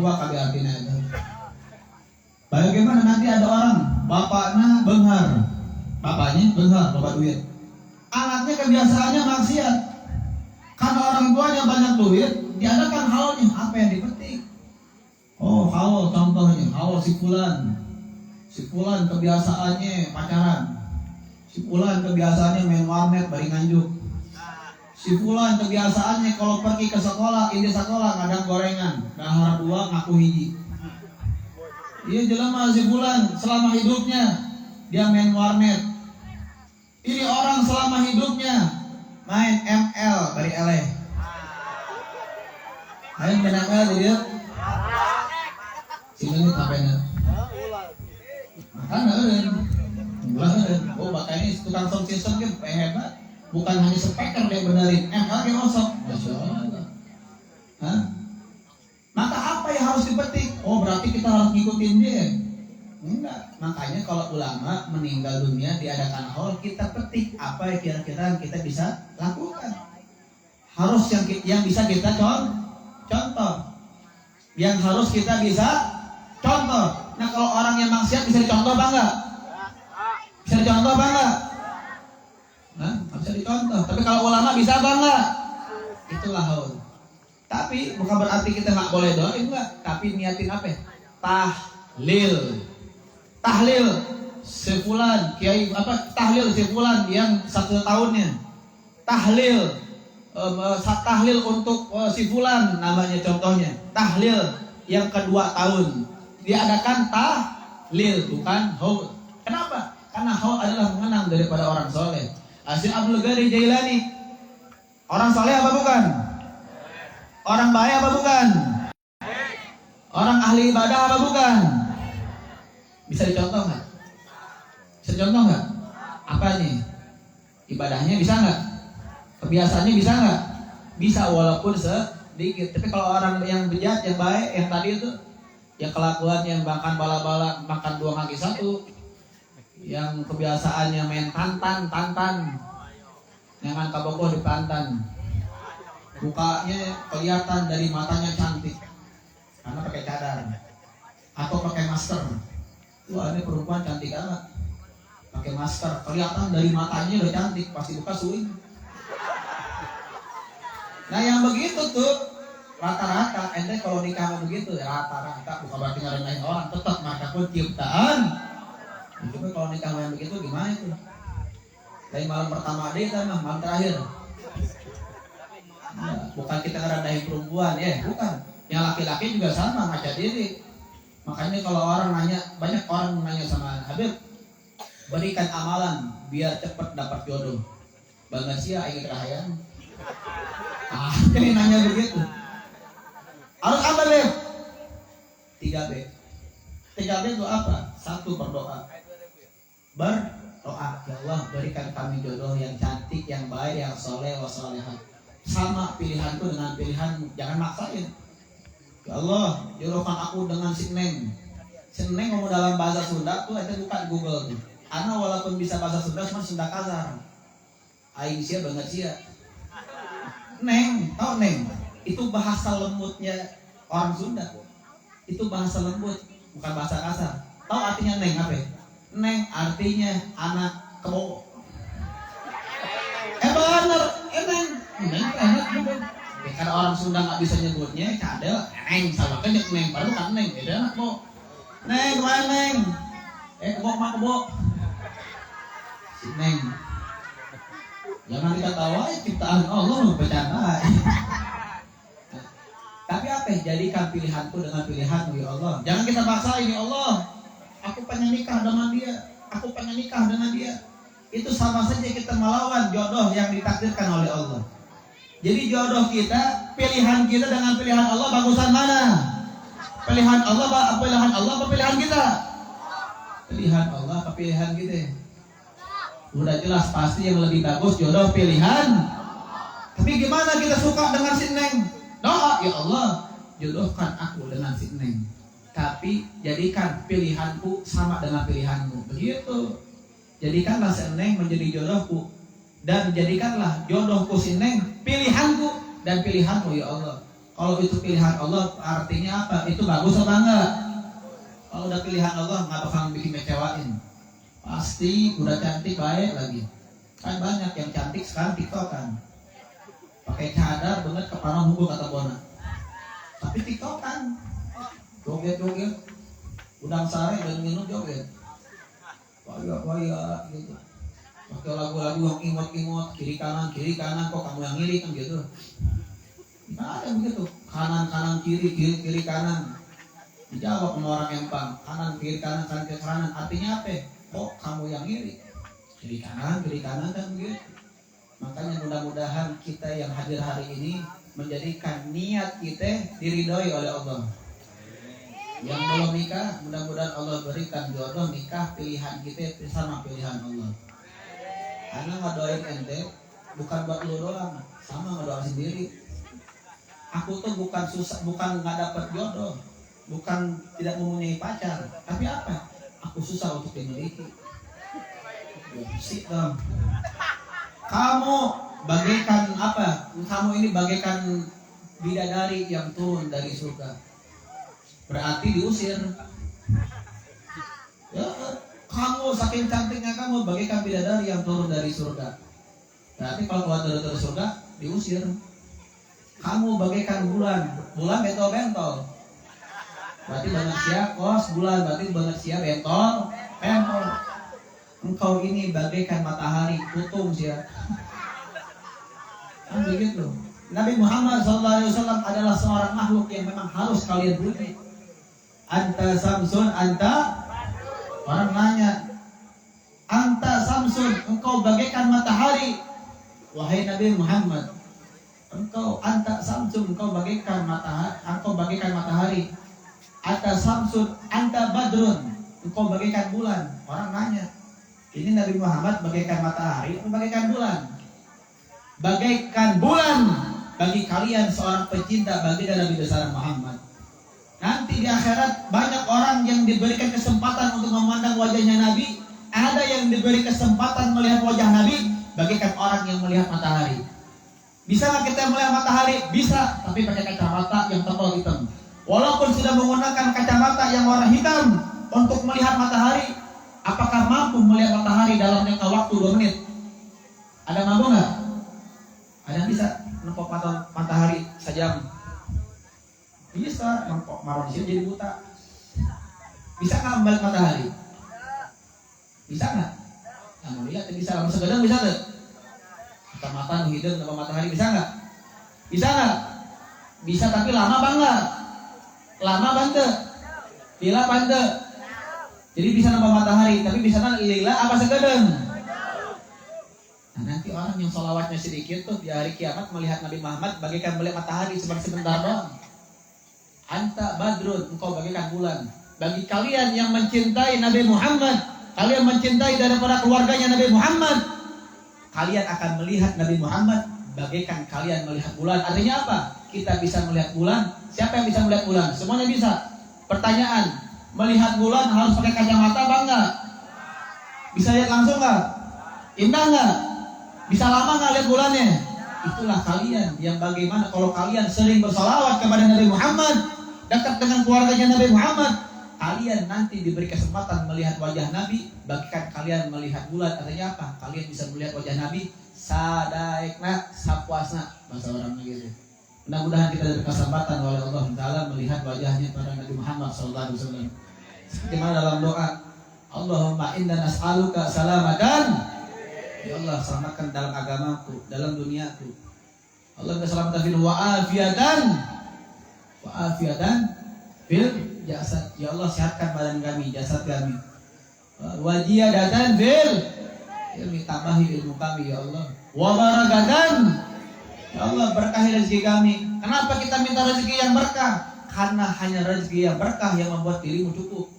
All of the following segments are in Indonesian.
tua kabeh artinya itu. Bagaimana nanti ada orang bapaknya benghar, bapaknya benghar, bapak duit, anaknya kebiasaannya maksiat. Karena orang tuanya banyak duit, diadakan haulnya. Apa yang dipetik? Oh, haul contohnya, haul si fulan kebiasaannya pacaran, si fulan kebiasaannya main warnet bari nganjuk, si fulan kebiasaannya kalau pergi ke sekolah, ini sekolah ngadang gorengan, dahar dua ngaku hiji. Iya jelema si fulan selama hidupnya dia main warnet. Ini orang selama hidupnya main ML bari eleh. Ayo main ML dia. Sini tapena. Makanya oh makanya tukang sound system kan hebat. Bukan hanya speaker yang benerin, ML yang osok. Masya Allah. Hah? Maka apa yang harus dipetik? Oh berarti kita harus ngikutin dia? Enggak. Makanya kalau ulama meninggal dunia diadakan haul, kita petik apa yang kira-kira kita bisa lakukan. Harus yang bisa kita contoh. Yang harus kita bisa contoh. Nah kalau orang yang maksiat bisa dicontoh apa enggak? Bisa dicontoh apa enggak? Nah, bisa dicontoh. Tapi kalau ulama bisa apa enggak? Itulah haul. Tapi bukan berarti kita nggak boleh doa, enggak. Tapi niatin apa? Tahlil sefulan kiai apa? Tahlil sefulan yang 1 tahunnya. Tahlil untuk si fulan namanya contohnya. Tahlil yang kedua tahun. Diadakan tahlil bukan haul. Kenapa? Karena haul adalah mengenang daripada orang soleh. Syekh Abdul Qadir Jailani orang soleh apa bukan? Orang baik apa bukan? Orang ahli ibadah apa bukan? Bisa dicontoh nggak? Bisa dicontoh nggak? Apanya? Ibadahnya bisa nggak? Kebiasaannya bisa nggak? Bisa walaupun sedikit. Tapi kalau orang yang bejat, yang baik, yang tadi itu, yang kelakuan yang makan bala-bala, makan 2 kaki 1, yang kebiasaannya main tantan, jangan kabogoh di pantan. Mukanya kelihatan dari matanya cantik karena pakai cadar atau pakai masker. Wah ini perempuan cantik amat, pakai masker kelihatan dari matanya udah cantik, pasti buka suing. Nah yang begitu tuh rata-rata, ente kalau nikah begitu ya rata-rata, bukan berarti ngerendahin orang, tetap maka pun ciptaan. Tapi kalau nikah yang begitu gimana itu? Dari malam pertama deh kan malam terakhir. Ya, bukan kita ngerendahin perempuan ya, bukan. Yang laki-laki juga sama ngaca diri. Makanya kalau orang nanya, banyak orang nanya sama Habib, berikan amalan biar cepat dapat jodoh. Bangga sia ingin kerahayan. Ini nanya begitu. Harus apa Beb? 3B. 3B itu apa? 1 berdoa. Berdoa, ya Allah berikan kami jodoh yang cantik, yang baik, yang soleh, wasolehah. Sama pilihanku dengan pilihanmu, jangan maksain. Ya Allah, jodohkan aku dengan si Neng. Si Neng ngomong dalam bahasa Sunda tuh, aja buka Google tuh. Karena walaupun bisa bahasa Sunda, cuma Sunda kasar. Aing sia banget sia. Neng, tau Neng? Itu bahasa lembutnya orang Sunda. Itu bahasa lembut, bukan bahasa kasar. Tahu artinya Neng apa? Neng artinya anak kebo. Bener, Neng. Neng enak juga. Karena orang Sunda nggak bisa nyebutnya cadel, Neng sama kan Neng, baru kan Neng, beda enak kok. Neng, kemana Neng? Kebo. Si Neng. Jangan diketawa, ciptaan Allah bercanda. Tapi apa? Jadikan pilihanku dengan pilihanmu ya Allah. Jangan kita paksain ya Allah. Aku pengen nikah dengan dia. Itu sama saja kita melawan jodoh yang ditakdirkan oleh Allah. Jadi jodoh kita, pilihan kita dengan pilihan Allah bagusan mana? Pilihan Allah apa pilihan kita? Pilihan Allah apa pilihan kita? Udah jelas pasti yang lebih bagus jodoh pilihan. Tapi gimana kita suka dengan si Neng? Doa, ya Allah, jodohkan aku dengan si Neng. Tapi jadikan pilihanku sama dengan pilihanmu. Begitu. Jadikanlah si Neng menjadi jodohku. Dan jadikanlah jodohku si Neng pilihanku dan pilihanmu ya Allah. Kalau itu pilihan Allah artinya apa? Itu bagus apa enggak? Kalau udah pilihan Allah nggak bakal bikin ngecewain. Pasti udah cantik baik lagi. Kan banyak yang cantik sekarang tiktokan. Pakai cadar banget kepala hukum kata Bona. Tapi tiktokan. Joget-joget. Udang sare dan minum joget. Waya gitu. Pakai lagu-lagu yang imot-imot, kiri kanan kok kamu yang ngiri kan gitu. Nggak ada begitu, kanan kiri kanan. Dijawab sama orang Empang, kanan kiri kanan artinya apa? Kok kamu yang ngiri? Kiri kanan kan begitu. Makanya mudah-mudahan kita yang hadir hari ini menjadikan niat kita diridhoi oleh Allah. Yang belum nikah, mudah-mudahan Allah berikan jodoh nikah pilihan kita sama pilihan Allah. Karena ngedoain ente bukan buat lu doang, sama ngedoain sendiri. Aku tuh bukan nggak dapat jodoh, bukan tidak mempunyai pacar, tapi apa? Aku susah untuk dimiliki. Sik dong. Kamu bagaikan apa? Kamu ini bagaikan bidadari yang turun dari surga. Berarti diusir. Ya, kamu saking cantiknya kamu bagaikan bidadari yang turun dari surga. Berarti kalau keluar dari surga diusir. Kamu bagaikan bulan bentol-bentol. Berarti manusia kos bulan, berarti manusia bentol. Engkau ini bagaikan matahari, tutung sia. Kan begitu. Nabi Muhammad SAW adalah seorang makhluk yang memang harus kalian puji. Anta Samsun, anta. Orang nanya, anta Samsun, engkau bagaikan matahari. Wahai Nabi Muhammad, engkau anta Samsun, engkau bagaikan matahari. Anta Samsun, anta Badrun, engkau bagaikan bulan. Orang nanya, ini Nabi Muhammad bagaikan matahari atau bagaikan bulan? Bagaikan bulan bagi kalian seorang pecinta baginda Nabi besar Muhammad. Nanti di akhirat banyak orang yang diberikan kesempatan untuk memandang wajahnya Nabi. Ada yang diberi kesempatan melihat wajah Nabi bagaikan orang yang melihat matahari. Bisa nggak kita melihat matahari? Bisa, tapi pakai kacamata yang tebal hitam. Walaupun sudah menggunakan kacamata yang warna hitam untuk melihat matahari, apakah mampu melihat matahari dalam jangka waktu 2 menit? Ada mampu nggak? Ada yang bisa nempok matahari sejam? Bisa, nempok manusia jadi buta. Bisa nggak melihat matahari? Bisa nggak? Kamu lihat bisa, kamu segedang bisa nggak? Kacamata hidung nempok matahari bisa nggak? Bisa nggak? Bisa, tapi lama banget. Lama banget. Bila banget. Jadi bisa nempok matahari, tapi bisa kan lila apa segedang? Nah, nanti orang yang sholawatnya sedikit tuh di hari kiamat melihat Nabi Muhammad bagaikan melihat matahari sebentar doang. Anta Badrun, engkau bagaikan bulan. Bagi kalian yang mencintai Nabi Muhammad, kalian mencintai daripada keluarganya Nabi Muhammad, kalian akan melihat Nabi Muhammad bagaikan kalian melihat bulan. Artinya apa? Kita bisa melihat bulan. Siapa yang bisa melihat bulan? Semuanya bisa. Pertanyaan, melihat bulan harus pakai kacamata apa enggak? Bisa lihat langsung enggak? Indah enggak? Bisa lama enggak lihat bulannya? Itulah kalian yang bagaimana kalau kalian sering bersalawat kepada Nabi Muhammad, dekat dengan keluarganya Nabi Muhammad, kalian nanti diberi kesempatan melihat wajah Nabi bagaikan kalian melihat bulan. Artinya apa? Kalian bisa melihat wajah Nabi sadaikna sapuasna, bahasa orang gitu. Mudah-mudahan kita diberi kesempatan oleh Allah Ta'ala melihat wajahnya pada Nabi Muhammad SAW. Seperti mana dalam doa, Allahumma inna nas'aluka salamatan. Ya Allah, selamatkan dalam agamaku, dalam duniaku. Allah selamatkan fil wa'afiatan fil jasad. Ya Allah, sehatkan badan kami, jasad kami. Wajiyadatan fil ilmi, tambahi ilmu kami ya Allah. Wa barakatan, ya Allah berkahi rezeki kami. Kenapa kita minta rezeki yang berkah? Karena hanya rezeki yang berkah yang membuat dirimu cukup.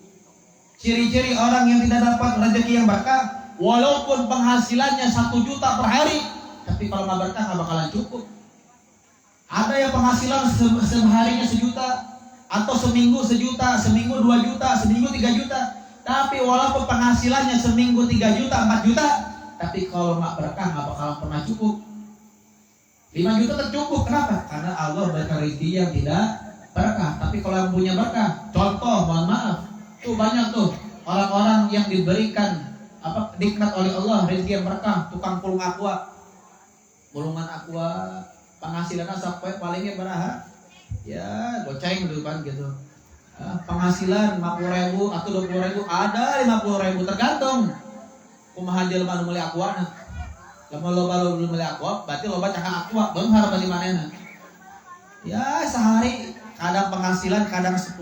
Ciri-ciri orang yang tidak dapat rezeki yang berkah, walaupun penghasilannya 1 juta per hari, tapi kalau nggak berkah nggak bakalan cukup. Ada yang penghasilan seharinya 1 juta, atau seminggu 1 juta, seminggu 2 juta, seminggu 3 juta. Tapi walaupun penghasilannya seminggu 3 juta, 4 juta, tapi kalau nggak berkah nggak bakalan pernah cukup. 5 juta tercukup. Kenapa? Karena Allah berikan rezeki yang tidak berkah. Tapi kalau yang punya berkah, contoh, mohon maaf, tuh banyak tuh orang-orang yang diberikan nikmat oleh Allah rezeki yang berkah, tukang pulung aqua, pulungan aqua, penghasilan sampai palingnya beraha, ya goceng gitu kan gitu. Penghasilan 50.000 atau 20.000, ada 50.000, tergantung kumaha jelema nu meuli aquana. Lamun loba belum meuli aqua, berarti loba cakang aqua, beunghar bari manehna. Ya sehari kadang penghasilan kadang 10,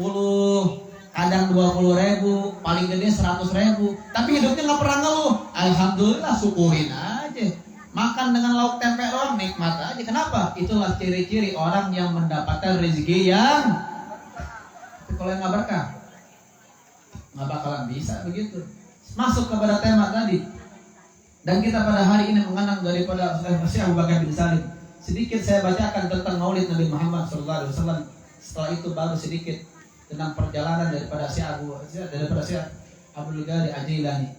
kadang 20.000, paling gede 100.000, tapi hidupnya nggak pernah ngeluh. Alhamdulillah, syukurin aja. Makan dengan lauk tempe doang, nikmat aja. Kenapa? Itulah ciri-ciri orang yang mendapatkan rezeki yang, tapi kalau yang nggak berkah, nggak bakalan bisa begitu. Masuk kepada tema tadi, dan kita pada hari ini mengenang daripada Syekh Abu Bakar bin Salim. Sedikit saya bacakan tentang Maulid Nabi Muhammad SAW. Setelah itu baru sedikit tentang perjalanan daripada Syekh Abdul Ghani Al-Jailani.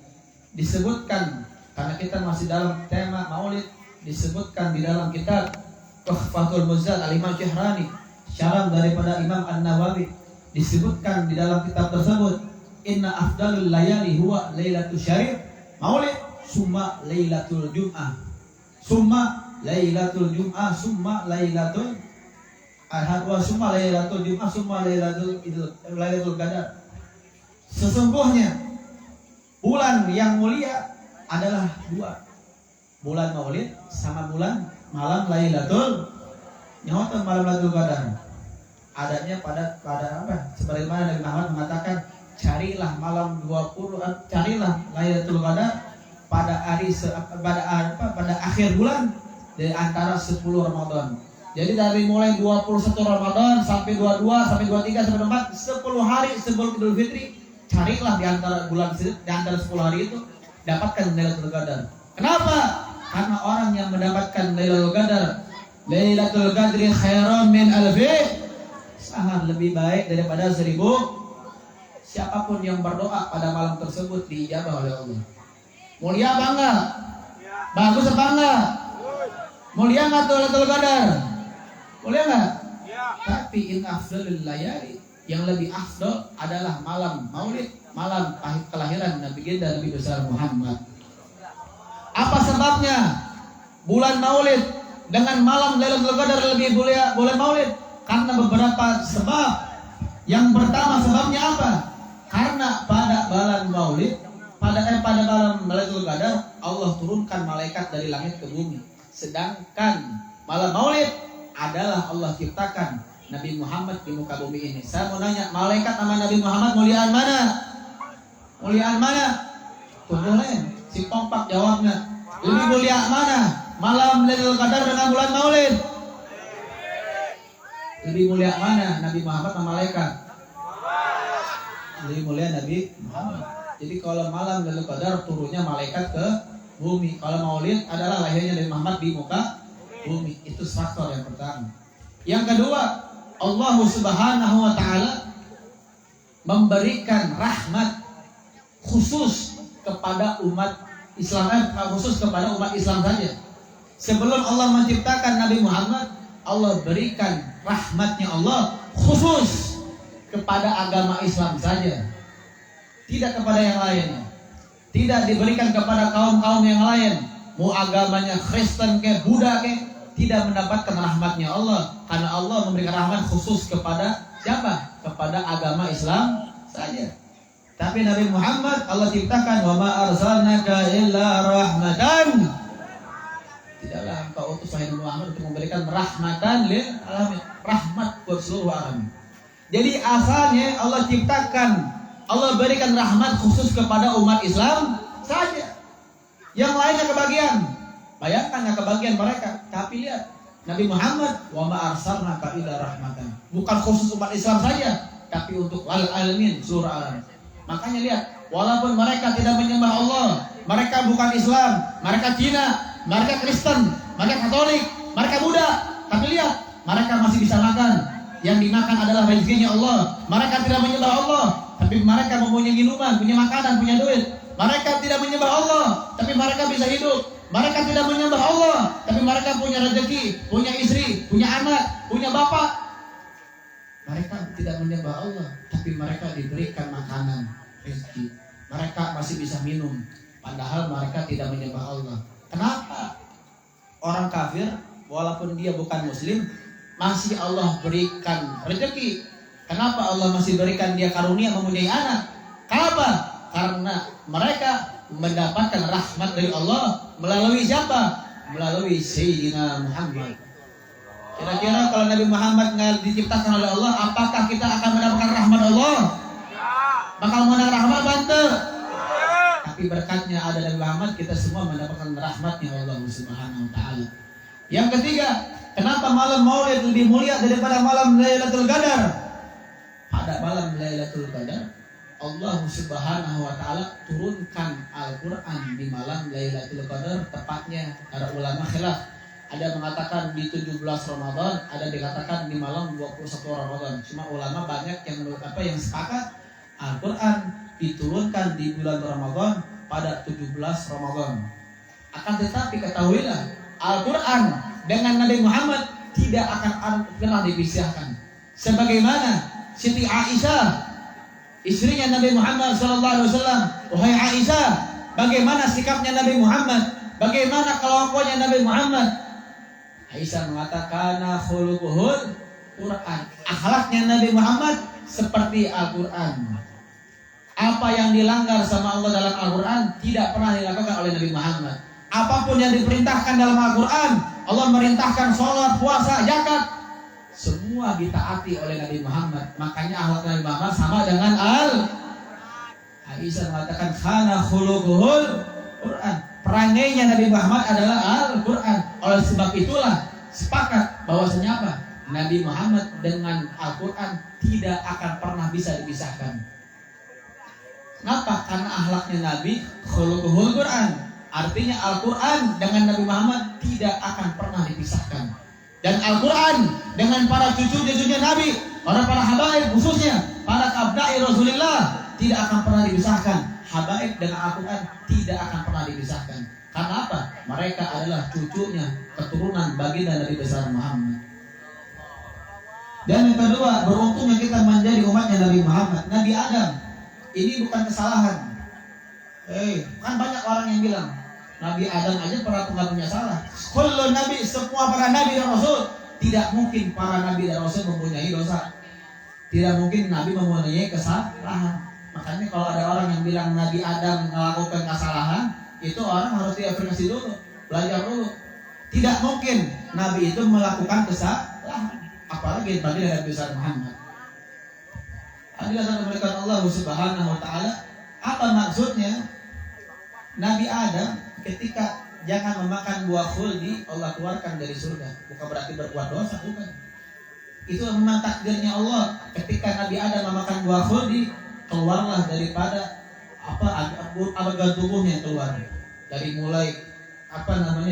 Disebutkan, karena kita masih dalam tema Maulid, disebutkan di dalam kitab Tuhfatul Muzzal Al-Imam Syahrani, syarah daripada Imam An-Nawawi, disebutkan di dalam kitab tersebut, inna afdalul layali huwa lailatul syarif Maulid summa lailatul jum'ah, summa lailatul jum'ah, summa lailatul ahad, wa summa lailatul jum'ah, summa lailatul qadar. Sesungguhnya bulan yang mulia adalah 2, bulan Maulid sama bulan malam Lailatul nyawa malam Lailatul Qadar. Adanya pada apa? Sebagaimana Nabi Muhammad mengatakan, carilah malam 20, carilah Lailatul Qadar pada pada akhir bulan dari antara 10 Ramadan. Jadi dari mulai 21 Ramadan sampai 22 sampai 23 sampai 24, 10 hari sebelum Idul Fitri, carilah di antara bulan di antara 10 hari itu dapatkan Lailatul Qadar. Kenapa? Karena orang yang mendapatkan Lailatul Qadar, Lailatul Qadri khairan min alfi, sangat lebih baik daripada 1000. Siapapun yang berdoa pada malam tersebut diijabah oleh Allah. Mulia apa enggak? Bagus apa enggak? Mulia enggak tuh Lailatul Qadar? Mulia enggak? Tapi in afdalul layali, yang lebih afdal adalah malam Maulid, malam kelahiran Nabi kita Nabi besar Muhammad. Apa sebabnya bulan Maulid dengan malam Lailatul Qadar lebih mulia bulan Maulid? Karena beberapa sebab. Yang pertama, sebabnya apa? Karena pada bulan Maulid, pada malam Lailatul Qadar, Allah turunkan malaikat dari langit ke bumi. Sedangkan malam Maulid adalah Allah ciptakan Nabi Muhammad di muka bumi ini. Saya mau nanya, malaikat sama Nabi Muhammad muliaan mana? Muliaan mana? Tungguin, si kompak jawabnya. Lebih mulia mana? Malam Lailatul Qadar dengan bulan Maulid? Lebih mulia mana? Nabi Muhammad sama malaikat? Lebih mulia Nabi Muhammad. Jadi kalau malam Lailatul Qadar turunnya malaikat ke bumi. Kalau Maulid adalah lahirnya Nabi Muhammad di muka bumi. Itu faktor yang pertama. Yang kedua, Allah Subhanahu wa taala memberikan rahmat khusus kepada umat Islam, khusus kepada umat Islam saja. Sebelum Allah menciptakan Nabi Muhammad, Allah berikan rahmatnya Allah khusus kepada agama Islam saja, tidak kepada yang lainnya. Tidak diberikan kepada kaum-kaum yang lain, mau agamanya Kristen ke Buddha ke, tidak mendapatkan rahmatnya Allah, karena Allah memberikan rahmat khusus kepada siapa? Kepada agama Islam saja. Tapi Nabi Muhammad Allah ciptakan, wa ma arsalnaka illa rahmatan, tidaklah engkau utus wahai Muhammad untuk memberikan rahmatan lil alamin, rahmat buat seluruh alam. Jadi asalnya Allah ciptakan, Allah berikan rahmat khusus kepada umat Islam saja. Yang lainnya kebagian. Bayangkan nggak kebagian mereka. Tapi lihat, Nabi Muhammad, wa ma arsalnaka illa rahmatan, bukan khusus umat Islam saja, tapi untuk al alamin, seluruh alam. Makanya lihat, walaupun mereka tidak menyembah Allah, mereka bukan Islam, mereka Cina, mereka Kristen, mereka Katolik, mereka Buddha, tapi lihat, mereka masih bisa makan. Yang dimakan adalah rezekinya Allah. Mereka tidak menyembah Allah, tapi mereka mempunyai minuman, punya makanan, punya duit. Mereka tidak menyembah Allah, tapi mereka bisa hidup. Mereka tidak menyembah Allah, tapi mereka punya rezeki, punya istri, punya anak, punya bapak. Mereka tidak menyembah Allah, tapi mereka diberikan makanan, rezeki. Mereka masih bisa minum, padahal mereka tidak menyembah Allah. Kenapa? Orang kafir, walaupun dia bukan muslim, masih Allah berikan rezeki. Kenapa Allah masih berikan dia karunia mempunyai anak? Kenapa? Karena mereka mendapatkan rahmat dari Allah melalui siapa? Melalui Sayyidina Muhammad. Kira-kira kalau Nabi Muhammad nggak diciptakan oleh Allah, apakah kita akan mendapatkan rahmat Allah? Bakal mendapatkan rahmat bantu. Tapi berkatnya ada Nabi Muhammad, kita semua mendapatkan rahmatnya Allah Subhanahu Wa Taala. Yang ketiga, kenapa malam Maulid lebih mulia daripada malam Lailatul Qadar? Pada malam Lailatul Qadar, Allah Subhanahu Wa Taala turunkan Al-Quran di malam Lailatul Qadar, tepatnya para ulama khilaf. Ada mengatakan di 17 Ramadan, ada dikatakan di malam 21 Ramadan. Cuma ulama banyak yang sepakat Al-Quran diturunkan di bulan Ramadan pada 17 Ramadan. Akan tetapi ketahuilah, Al-Quran dengan Nabi Muhammad tidak akan pernah dipisahkan. Sebagaimana Siti Aisyah, istrinya Nabi Muhammad SAW, wahai Aisyah, bagaimana sikapnya Nabi Muhammad? Bagaimana kelakuannya Nabi Muhammad? Aisyah mengatakan khuluquhul Quran. Akhlaknya Nabi Muhammad seperti Al-Quran. Apa yang dilanggar sama Allah dalam Al-Quran tidak pernah dilakukan oleh Nabi Muhammad. Apapun yang diperintahkan dalam Al-Quran, Allah merintahkan sholat, puasa, zakat, semua ditaati oleh Nabi Muhammad. Makanya akhlak Nabi Muhammad sama dengan Aisyah mengatakan khana khuluquhul Quran. Perangainya Nabi Muhammad adalah Al-Quran. Oleh sebab itulah sepakat bahwasanya apa? Nabi Muhammad dengan Al-Quran tidak akan pernah bisa dipisahkan. Kenapa? Karena akhlaknya Nabi khuluquhul Quran. Artinya Al-Quran dengan Nabi Muhammad tidak akan pernah dipisahkan. Dan Al-Quran dengan para cucu-cucunya Nabi, para habaib khususnya, para abna'i Rasulullah tidak akan pernah dipisahkan. Habaib dengan Al-Quran tidak akan pernah dipisahkan. Karena apa? Mereka adalah cucunya, keturunan baginda Nabi besar Muhammad. Dan yang kedua, beruntungnya kita menjadi umatnya Nabi Muhammad. Nabi Adam, ini bukan kesalahan. Kan banyak orang yang bilang Nabi Adam aja pernah punya salah. Kullu nabi, semua para nabi dan rasul, tidak mungkin para nabi dan rasul mempunyai dosa. Tidak mungkin nabi mempunyai kesalahan. Makanya kalau ada orang yang bilang Nabi Adam melakukan kesalahan, itu orang harus diafirmasi dulu, belajar dulu. Tidak mungkin nabi itu melakukan kesalahan, apalagi bagi Nabi besar Muhammad. Adalah satu berkat Allah Subhanahu Wa Taala. Apa maksudnya? Nabi Adam ketika jangan memakan buah khuldi, Allah keluarkan dari surga. Bukan berarti berbuat dosa, bukan. Itu memang takdirnya Allah. Ketika Nabi Adam memakan buah khuldi, keluarlah daripada organ tubuhnya keluar. Dari mulai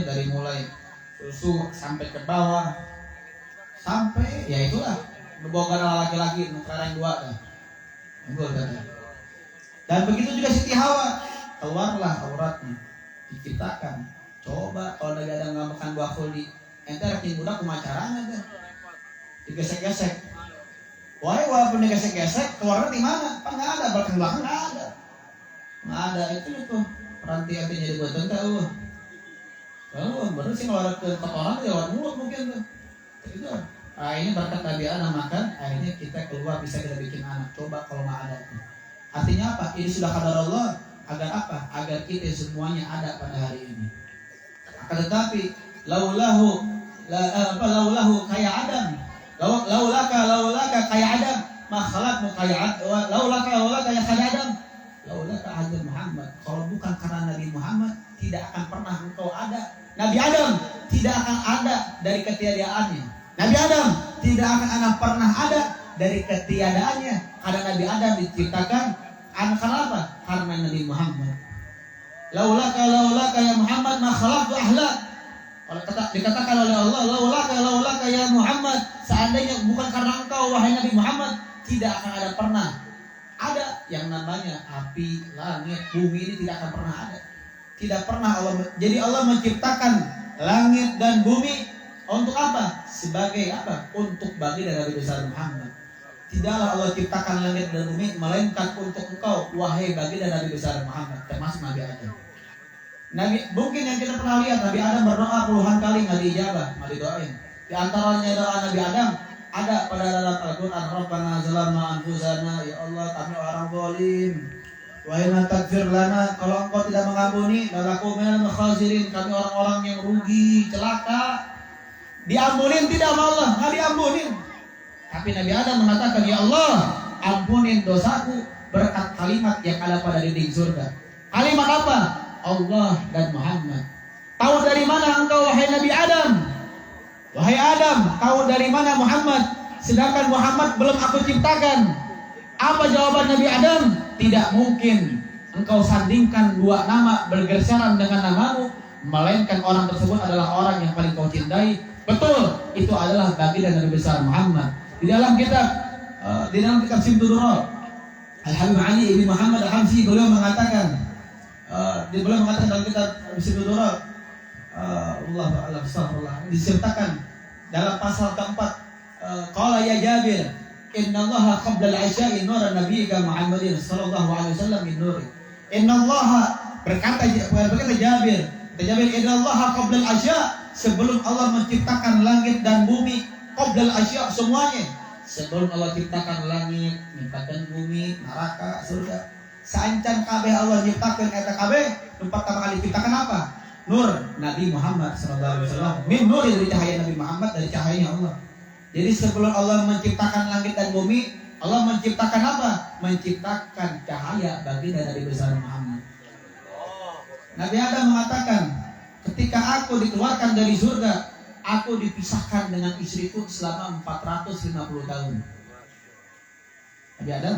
dari mulai susu sampai ke bawah, sampai ya itulah membongkar laki-laki sekarang dua dah. Dan begitu juga Siti Hawa, keluarlah auratnya, diciptakan. Coba kalau Nabi Adam nggak makan buah khuldi, ente rekin budak kumacaranya deh, digesek-gesek. Walaupun digesek-gesek, keluarnya di mana? Kan nggak ada, belakang nggak ada. Itu peranti artinya dibuat tahu. Kalau bener sih kalau ada kotoran lewat mulut mungkin tuh. Itu. Ini berkat Nabi Adam makan, akhirnya kita keluar bisa kita bikin anak. Coba kalau nggak ada. Artinya apa? Ini sudah qadar Allah. Agar apa? Agar kita semuanya ada pada hari ini. Akan tetapi laulahu kayak Adam. Laulaka kayak Adam, makhlukmu kayak laulaka ya kayak Adam. Laulaka Adam Muhammad. Kalau bukan karena Nabi Muhammad, tidak akan pernah engkau ada. Nabi Adam tidak akan ada dari ketiadaannya. Nabi Adam tidak akan pernah ada dari ketiadaannya. Karena Nabi Adam diciptakan karena apa? Karena Nabi Muhammad. Laulaka ya Muhammad ma khalaqtu ahlak. Kalau dikatakan oleh Allah, laulaka ya Muhammad, seandainya bukan karena engkau wahai Nabi Muhammad, tidak akan ada pernah ada yang namanya api, langit, bumi ini tidak akan pernah ada. Tidak pernah jadi Allah menciptakan langit dan bumi untuk apa? Sebagai apa? Untuk baginda Nabi besar Muhammad. Tidaklah Allah ciptakan langit dan bumi melainkan untuk engkau, wahai baginda Nabi besar Muhammad, termasuk Nabi Adam. Mungkin yang kita pernah lihat Nabi Adam berdoa puluhan kali nggak diijabah, nggak didoain. Di antaranya doa Nabi Adam ada pada dalam Al-Quran, Rabbana zalamna anfusana, ya Allah kami orang zalim. Wa in taghfir lana, kalau engkau tidak mengampuni, lanaku minal khasirin, kami orang-orang yang rugi, celaka. Diampunin tidak sama Allah, nggak diampunin. Tapi Nabi Adam mengatakan, ya Allah, ampunin dosaku berkat kalimat yang ada pada dinding surga. Kalimat apa? Allah dan Muhammad. Tahu dari mana engkau wahai Nabi Adam? Wahai Adam, tahu dari mana Muhammad? Sedangkan Muhammad belum aku ciptakan. Apa jawaban Nabi Adam? Tidak mungkin engkau sandingkan dua nama bergerseran dengan namamu, melainkan orang tersebut adalah orang yang paling kau cintai. Betul, itu adalah baginda Nabi besar Muhammad. Di dalam kitab Simtud Durrar, Al-Habib Ali ibn Muhammad Al-Hamsi beliau mengatakan dalam kitab Simtud Durrar, Allah astagfirullah, disertakan dalam pasal keempat, qala ya Jabir, innallaha qabla al-'isya'i nura nabiyyika Muhammadin sallallahu alaihi wasallam min nuri. Innallaha berkata Jabir, innallaha qabla al-'isya', sebelum Allah menciptakan langit dan bumi, qabla al-'isya' semuanya. Sebelum Allah ciptakan langit, menciptakan bumi, neraka, surga. Saencan kabeh Allah ciptakan eta kabeh, pertama kali ciptakan apa? Nur Nabi Muhammad sallallahu alaihi wasallam. Min nur, dari cahaya Nabi Muhammad, dari cahayanya Allah. Jadi sebelum Allah menciptakan langit dan bumi, Allah menciptakan apa? Menciptakan cahaya baginda Nabi besar Muhammad. Nabi Adam mengatakan, ketika aku dikeluarkan dari surga, aku dipisahkan dengan istriku selama 450 tahun. Nabi Adam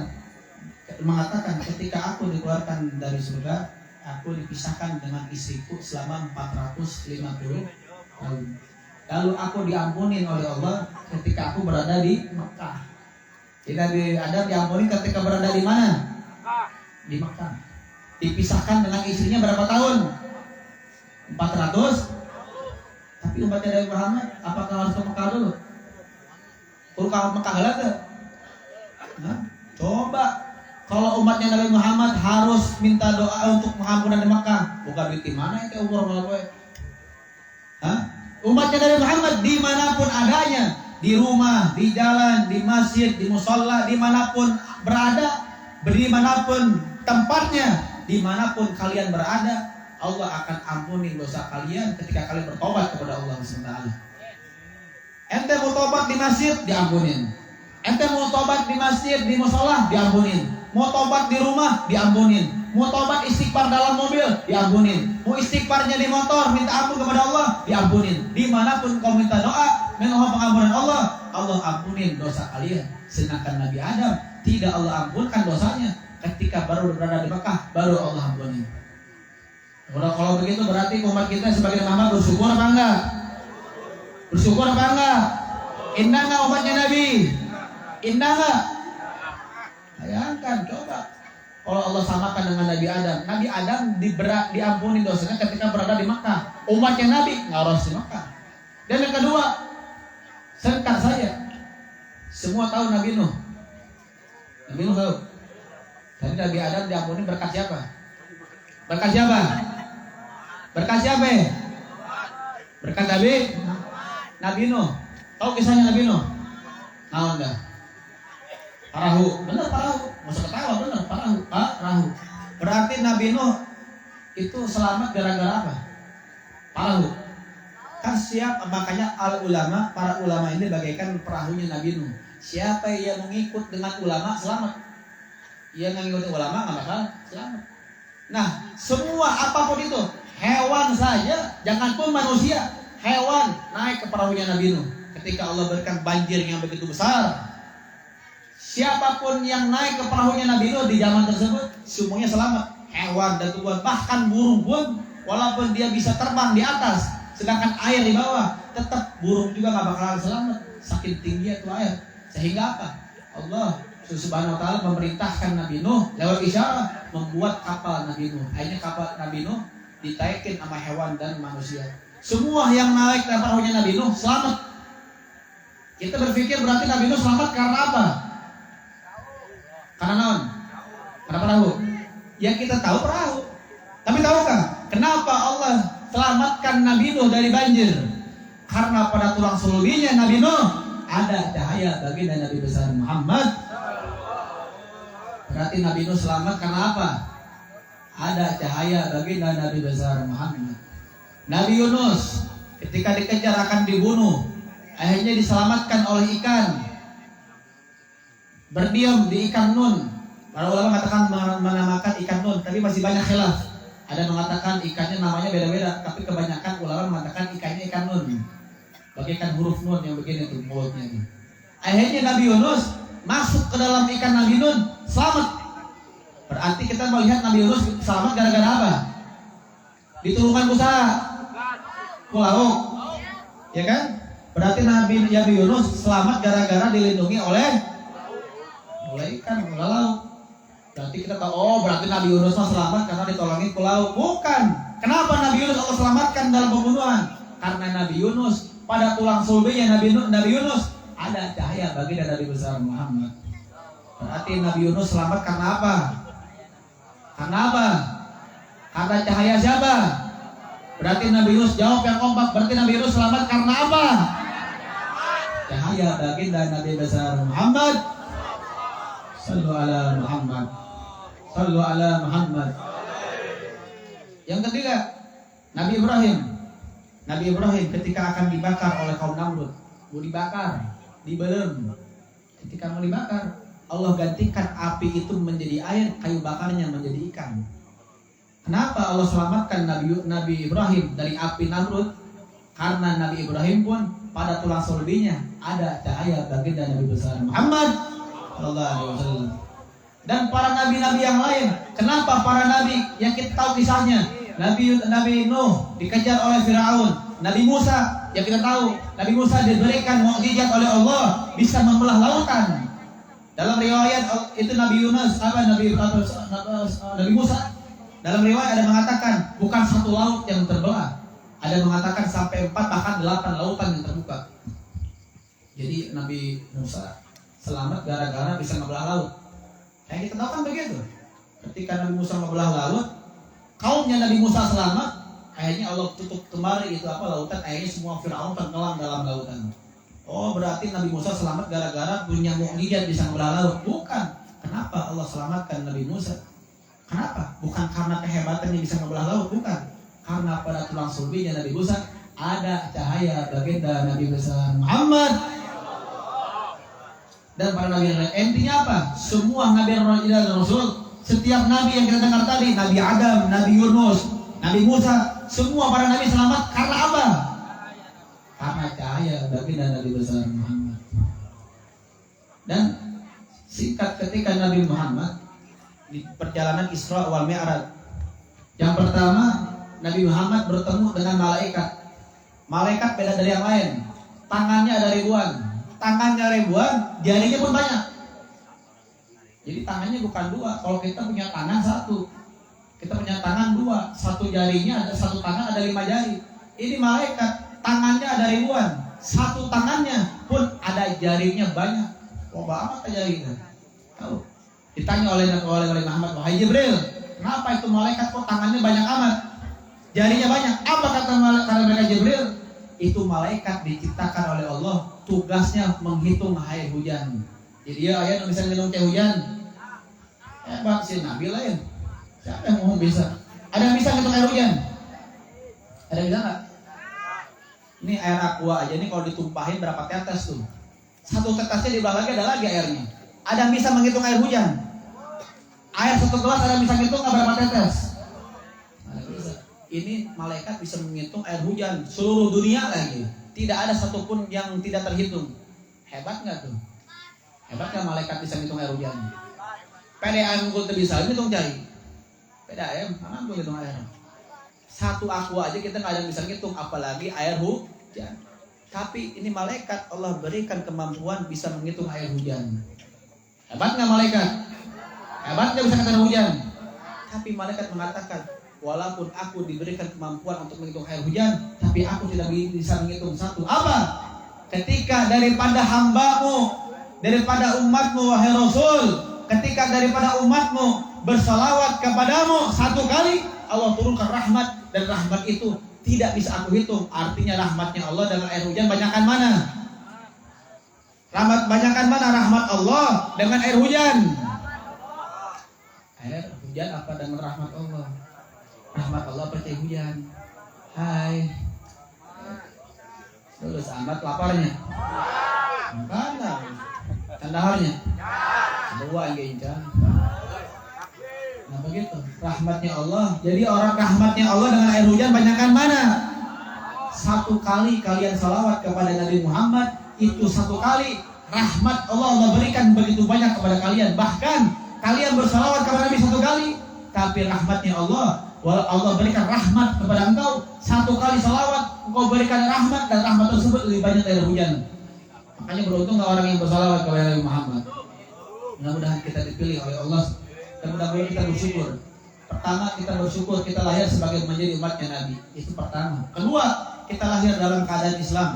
mengatakan, ketika aku dikeluarkan dari surga, aku dipisahkan dengan istriku selama 450 tahun. Lalu aku diampunin oleh Allah ketika aku berada di Mekah. Jadi Nabi Adam diampuni ketika berada di mana? Di Mekah. Dipisahkan dengan istrinya berapa tahun? 400. Tapi umatnya Nabi Muhammad, apakah harus ke Mekah dulu? Perlu ke Mekah lagi? Nah, coba kalau umatnya Nabi Muhammad harus minta doa untuk pengampunan di Mekah, bukan di mana itu umur malah gue? Hah? Umatnya Nabi Muhammad dimanapun adanya, di rumah, di jalan, di masjid, di musola, dimanapun berada, dimanapun tempatnya, dimanapun kalian berada, Allah akan ampuni dosa kalian ketika kalian bertobat kepada Allah SWT. Ente mau tobat di masjid, diampunin. Ente mau tobat di masjid, di musola, diampunin. Mau tobat di rumah, diampunin. Mau tobat istighfar dalam mobil, diampunin. Mau istighfarnya di motor, minta ampun kepada Allah, diampunin. Dimanapun kau minta doa, memohon pengampunan Allah, Allah ampunin dosa kalian. Sedangkan Nabi Adam tidak Allah ampunkan dosanya ketika baru berada di Mekah, baru Allah ampunin. Kalau begitu berarti umat kita sebagai Muhammad bersyukur apa enggak? Bersyukur apa enggak? Indah enggak umatnya Nabi? Indah enggak? Bayangkan, coba kalau Allah samakan dengan Nabi Adam. Nabi Adam diampuni dosanya ketika berada di Mekah. Umatnya Nabi nggak harus di Mekah. Dan yang kedua, singkat saja, semua tahu Nabi Nuh. Nabi Nuh tahu. Tapi Nabi Adam diampuni berkat siapa? Berkat siapa? Berkat siapa? Berkat Nabi Nuh. Tahu kisahnya Nabi Nuh? Tahu enggak? Parahu, benar parahu. Masa ketawa, benar parahu. Berarti Nabi Nuh itu selamat gara-gara apa? Parahu. Kan makanya para ulama ini bagaikan perahunya Nabi Nuh. Siapa yang mengikut dengan ulama selamat. Yang mengikuti ulama nggak bakal selamat. Nah, semua apapun itu, hewan saja, jangan pun manusia, hewan naik ke perahunya Nabi Nuh. Ketika Allah berikan banjir yang begitu besar, siapapun yang naik ke perahunya Nabi Nuh di zaman tersebut, semuanya selamat. Hewan dan tumbuhan, bahkan burung pun, walaupun dia bisa terbang di atas, sedangkan air di bawah, tetap burung juga nggak bakalan selamat. Saking tinggi itu air. Sehingga apa? Allah Subhanahu wa ta'ala memerintahkan Nabi Nuh lewat isyarat membuat kapal Nabi Nuh. Akhirnya kapal Nabi Nuh ditaikin sama hewan dan manusia. Semua yang naik ke perahunya Nabi Nuh selamat. Kita berpikir berarti Nabi Nuh selamat karena apa? Karena naon? Karena perahu. Yang kita tahu perahu. Tapi tahukah kenapa Allah selamatkan Nabi Nuh dari banjir? Karena pada tulang sulbinya Nabi Nuh ada cahaya baginda Nabi besar Muhammad. Berarti Nabi Nuh selamat karena apa? Ada cahaya baginda Nabi besar Muhammad. Nabi Yunus ketika dikejar akan dibunuh, akhirnya diselamatkan oleh ikan. Berdiam di ikan nun. Para ulama mengatakan menamakan ikan nun, tapi masih banyak khilaf. Ada mengatakan ikannya namanya beda-beda, tapi kebanyakan ulama mengatakan ikannya ikan nun. Bagaikan huruf nun yang begini tuh mulutnya ini. Akhirnya Nabi Yunus masuk ke dalam ikan Nabi Nun, selamat. Berarti kita melihat Nabi Yunus selamat gara-gara apa? Ditulungan busa lauk, ya kan? Berarti Nabi Yunus selamat gara-gara dilindungi oleh ikan, oleh lauk. Berarti kita tahu, oh berarti Nabi Yunus selamat karena ditolongin ke lauk. Bukan. Kenapa Nabi Yunus Allah selamatkan dalam pembunuhan? Karena Nabi Yunus pada tulang sulbinya Nabi Yunus ada cahaya bagi Nabi besar Muhammad. Berarti Nabi Yunus selamat karena apa? Karena apa? Karena cahaya siapa? Berarti Nabi Yunus jawab yang kompak. Berarti Nabi Yunus selamat karena apa? Cahaya baginda Nabi besar Muhammad. Sallu ala Muhammad. Sallu ala Muhammad. Yang ketiga, Nabi Ibrahim. Nabi Ibrahim ketika akan dibakar oleh kaum Namrud, mau dibakar, dibelem. Ketika mau dibakar, Allah gantikan api itu menjadi air, kayu bakarnya menjadi ikan. Kenapa Allah selamatkan Nabi Ibrahim dari api Namrud? Karena Nabi Ibrahim pun pada tulang sulbinya ada cahaya baginda Nabi besar Muhammad sallallahu alaihi wasallam. Dan para nabi-nabi yang lain, kenapa para nabi yang kita tahu kisahnya? Nabi Nuh dikejar oleh Firaun. Nabi Musa yang kita tahu, Nabi Musa diberikan mukjizat oleh Allah bisa membelah lautan. Dalam riwayat itu Nabi Musa. Dalam riwayat ada mengatakan bukan satu laut yang terbelah, ada mengatakan sampai 4 bahkan 8 lautan yang terbuka. Jadi Nabi Musa selamat gara-gara bisa membelah laut. Yang kita tahu kan begitu. Ketika Nabi Musa membelah laut, kaumnya Nabi Musa selamat, akhirnya Allah tutup kembali itu lautan, akhirnya semua Firaun tenggelam dalam lautan. Oh berarti Nabi Musa selamat gara-gara punya mukjizat bisa membelah laut. Bukan. Kenapa Allah selamatkan Nabi Musa? Kenapa? Bukan karena kehebatannya bisa membelah laut, bukan. Karena pada tulang sulbinya Nabi Musa ada cahaya baginda Nabi besar Muhammad. Dan para nabi yang lain. Intinya apa? Semua nabi dan rasul, setiap nabi yang kita dengar tadi, Nabi Adam, Nabi Yunus, Nabi Musa, semua para nabi selamat karena apa? Karena cahaya baginda Nabi besar Muhammad. Dan singkat ketika Nabi Muhammad di perjalanan Isra wal Mi'raj, yang pertama Nabi Muhammad bertemu dengan malaikat. Malaikat beda dari yang lain. Tangannya ada ribuan. Tangannya ribuan, jarinya pun banyak. Jadi tangannya bukan 2. Kalau kita punya tangan 1, kita punya tangan 2. Satu jarinya ada, satu tangan ada 5 jari. Ini malaikat, tangannya ada ribuan. Satu tangannya pun ada jarinya banyak. Loba amat jarinya. Tahu? Ditanya oleh Nabi Muhammad, wahai Jibril, kenapa itu malaikat kok tangannya banyak amat? Jarinya banyak. Apa kata mereka Jibril? Itu malaikat diciptakan oleh Allah, tugasnya menghitung air hujan. Jadi dia ayat bisa ngitung teh hujan. Hebat sih Nabi lain. Siapa yang mau bisa? Ada yang bisa ngitung air hujan? Ada yang bisa nggak? Ini air aqua aja nih kalau ditumpahin berapa tetes tuh? Satu tetesnya di bawah lagi ada lagi airnya. Ada yang bisa menghitung air hujan? Air 1 gelas ada yang bisa ngitung nggak berapa tetes? Ini malaikat bisa menghitung air hujan seluruh dunia lagi. Tidak ada satupun yang tidak terhitung. Hebat nggak tuh? Hebat nggak malaikat bisa menghitung air hujan? PDAM gue bisa menghitung cari. PDAM mana gue hitung air? Satu aqua aja kita nggak ada yang bisa ngitung, apalagi air hujan. Tapi ini malaikat Allah berikan kemampuan bisa menghitung air hujan. Hebat nggak malaikat? Hebat nggak bisa menghitung hujan? Tapi malaikat mengatakan, walaupun aku diberikan kemampuan untuk menghitung air hujan, tapi aku tidak bisa menghitung satu. Apa? Ketika daripada hambamu, daripada umatmu wahai Rasul, ketika daripada umatmu bersalawat kepadamu satu kali, Allah turunkan rahmat, dan rahmat itu tidak bisa aku hitung. Artinya rahmatnya Allah dengan air hujan banyakan mana? Banyakan mana rahmat Allah dengan air hujan? Air hujan apa dengan rahmat Allah? Rahmat Allah percaya hujan. Hai, lulus amat laparnya. Mana? Kandaharnya. Dua yang incan. Nah begitu, rahmatnya Allah. Jadi orang rahmatnya Allah dengan air hujan banyakan mana? Satu kali kalian salawat kepada Nabi Muhammad, itu satu kali rahmat Allah berikan begitu banyak kepada kalian. Bahkan kalian bersalawat kepada Nabi satu kali, tapi rahmatnya Allah berikan rahmat kepada engkau. Satu kali salawat engkau berikan rahmat, dan rahmat tersebut lebih banyak dari hujan. Makanya beruntunglah orang yang bersalawat kepada Nabi Muhammad. Mudah-mudahan kita dipilih oleh Allah, dan mudah-mudahan kita bersyukur. Pertama, kita bersyukur kita lahir sebagai menjadi umatnya Nabi. Itu pertama. Kedua, kita lahir dalam keadaan Islam.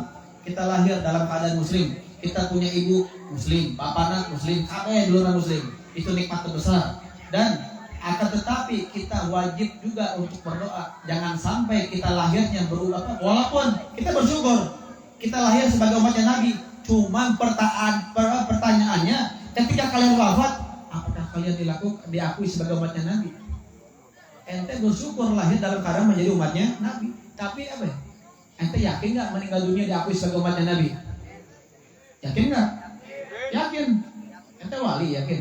Kita lahir dalam keadaan Muslim. Kita punya ibu Muslim, bapaknya Muslim, kakeknya duluan Muslim. Itu nikmat terbesar. Dan akan tetapi kita wajib juga untuk berdoa. Jangan sampai kita lahirnya berubah. Walaupun kita bersyukur kita lahir sebagai umatnya Nabi, cuman pertanyaannya, ketika kalian wafat, apakah kalian diakui sebagai umatnya Nabi? Ente bersyukur lahir dalam keadaan menjadi umatnya Nabi, tapi apa ya? Ente yakin nggak meninggal dunia diakui sebagai umatnya Nabi? Yakin nggak? Yakin. Ente wali yakin.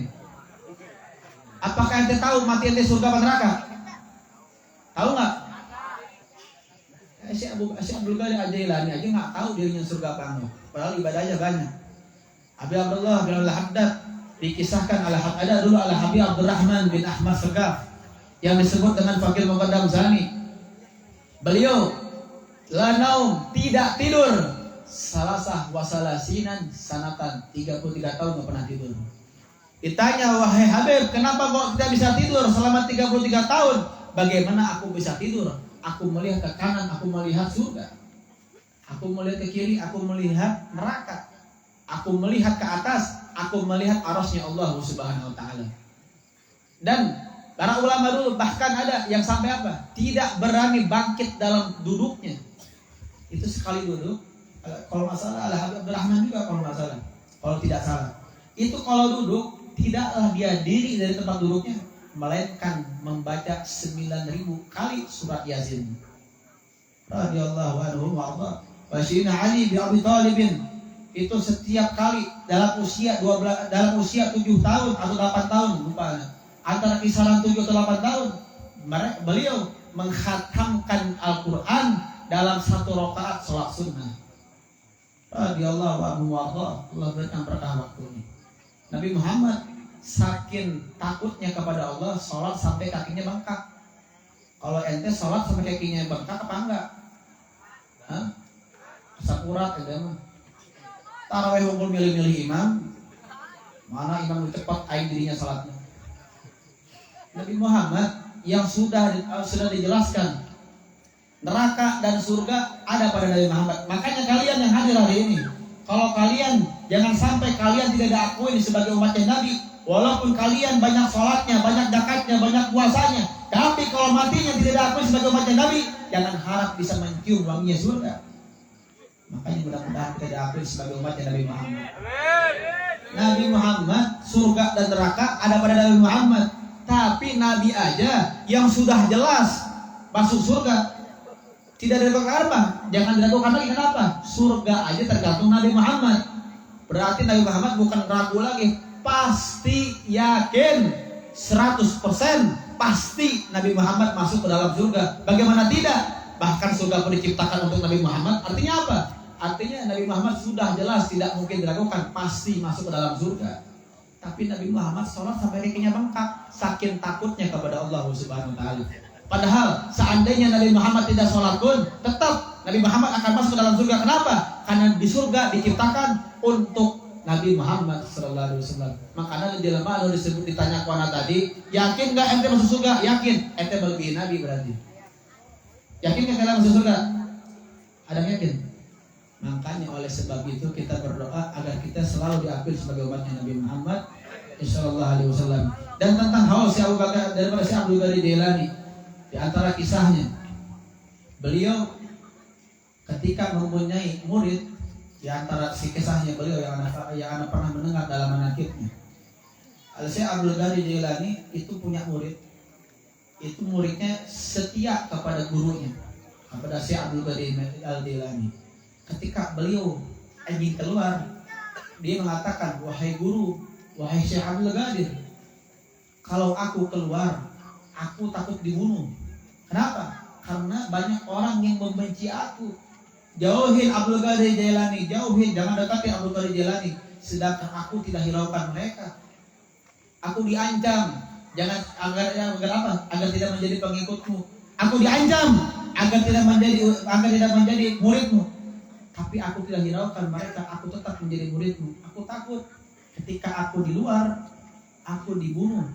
Apakah ente tahu mati ente surga apa neraka? Tahu nggak? Si Abdul Qadir Al-Jailani aja nggak tahu dirinya surga apa enggak. Padahal ibadahnya banyak. Habib Abdullah bin Al-Haddad dikisahkan ada dulu Habib Abdurrahman bin Ahmad Segaf yang disebut dengan Fakir Muqaddam Zani. Beliau lanaum, tidak tidur, salasah wasalasinan sanatan, 33 tahun nggak pernah tidur. Ditanya, wahai Habib, kenapa kok tidak bisa tidur selama 33 tahun? Bagaimana aku bisa tidur? Aku melihat ke kanan, aku melihat surga. Aku melihat ke kiri, aku melihat neraka. Aku melihat ke atas, aku melihat arasnya Allah Subhanahu wa ta'ala. Dan para ulama dulu bahkan ada yang sampai apa? Tidak berani bangkit dalam duduknya. Itu sekali duduk. Kalau nggak salah Habib Abdurrahman juga kalau nggak salah. Kalau tidak salah. Itu kalau duduk, tidaklah dia diri dari tempat duduknya, melainkan membaca 9.000 kali surat Yasin. Radhiyallahu anhu warda. Sayyidina Ali bin Abi Thalib itu setiap kali dalam usia 7 tahun atau 8 tahun, lupa. Antara kisaran 7 atau 8 tahun, beliau mengkhatamkan Al-Qur'an dalam 1 rakaat salat sunnah. Radhiyallahu anhu warda. Allah berikan berkah waktunya. Nabi Muhammad saking takutnya kepada Allah, sholat sampai kakinya bengkak. Kalau ente sholat sampai kakinya bengkak apa enggak? Hah? Sakurat ente mah. Tarawih ngumpul milih-milih imam. Mana imam lebih cepat aing dirinya sholatnya. Nabi Muhammad yang sudah dijelaskan neraka dan surga ada pada Nabi Muhammad. Makanya kalian yang hadir hari ini, kalau kalian jangan sampai kalian tidak diakui sebagai umatnya Nabi. Walaupun kalian banyak sholatnya, banyak zakatnya, banyak puasanya, tapi kalau matinya tidak diakui sebagai umatnya Nabi, jangan harap bisa mencium wanginya surga. Makanya mudah-mudahan kita diakui sebagai umatnya Nabi Muhammad. Nabi Muhammad, surga dan neraka ada pada Nabi Muhammad. Tapi Nabi aja yang sudah jelas masuk surga tidak diragukan apa? Jangan diragukan lagi, kenapa? Surga aja tergantung Nabi Muhammad. Berarti Nabi Muhammad bukan ragu lagi, pasti yakin 100% pasti Nabi Muhammad masuk ke dalam surga. Bagaimana tidak? Bahkan surga pun diciptakan untuk Nabi Muhammad. Artinya apa? Artinya Nabi Muhammad sudah jelas tidak mungkin diragukan, pasti masuk ke dalam surga. Tapi Nabi Muhammad sholat sampai kakinya bengkak, saking takutnya kepada Allah Subhanahu wa ta'ala. Padahal seandainya Nabi Muhammad tidak sholat pun, tetap Nabi Muhammad akan masuk ke dalam surga. Kenapa? Karena di surga diciptakan untuk Nabi Muhammad sallallahu alaihi wasallam. Makanya di dalam anu disebut ditanya ku anak tadi, yakin enggak ente masuk surga? Yakin. Ente melebihi Nabi berarti. Yakin enggak kalian masuk surga? Ada yang yakin? Makanya oleh sebab itu kita berdoa agar kita selalu diakui sebagai umatnya Nabi Muhammad sallallahu alaihi wasallam. Dan tentang haul si Abu Bakar daripada si Abdul Qadir Jailani, di antara kisahnya, beliau ketika mempunyai murid, di antara si kisahnya beliau yang anak pernah mendengar dalam manaqibnya. Al-Syekh Abdul Qadir Jailani itu punya murid. Itu muridnya setia kepada gurunya, kepada Syekh Abdul Qadir Jailani. Ketika beliau ingin keluar, dia mengatakan, "Wahai guru, wahai Syekh Abdul Qadir, kalau aku keluar, aku takut dibunuh." Kenapa? Karena banyak orang yang membenci aku. Jauhin Abdul Qadir Jailani, jauhin, jangan dekati Abdul Qadir Jailani. Sedangkan aku tidak hiraukan mereka. Aku diancam, jangan agar apa? Agar tidak menjadi pengikutmu. Aku diancam agar tidak menjadi muridmu. Tapi aku tidak hiraukan mereka. Aku tetap menjadi muridmu. Aku takut ketika aku di luar, aku dibunuh.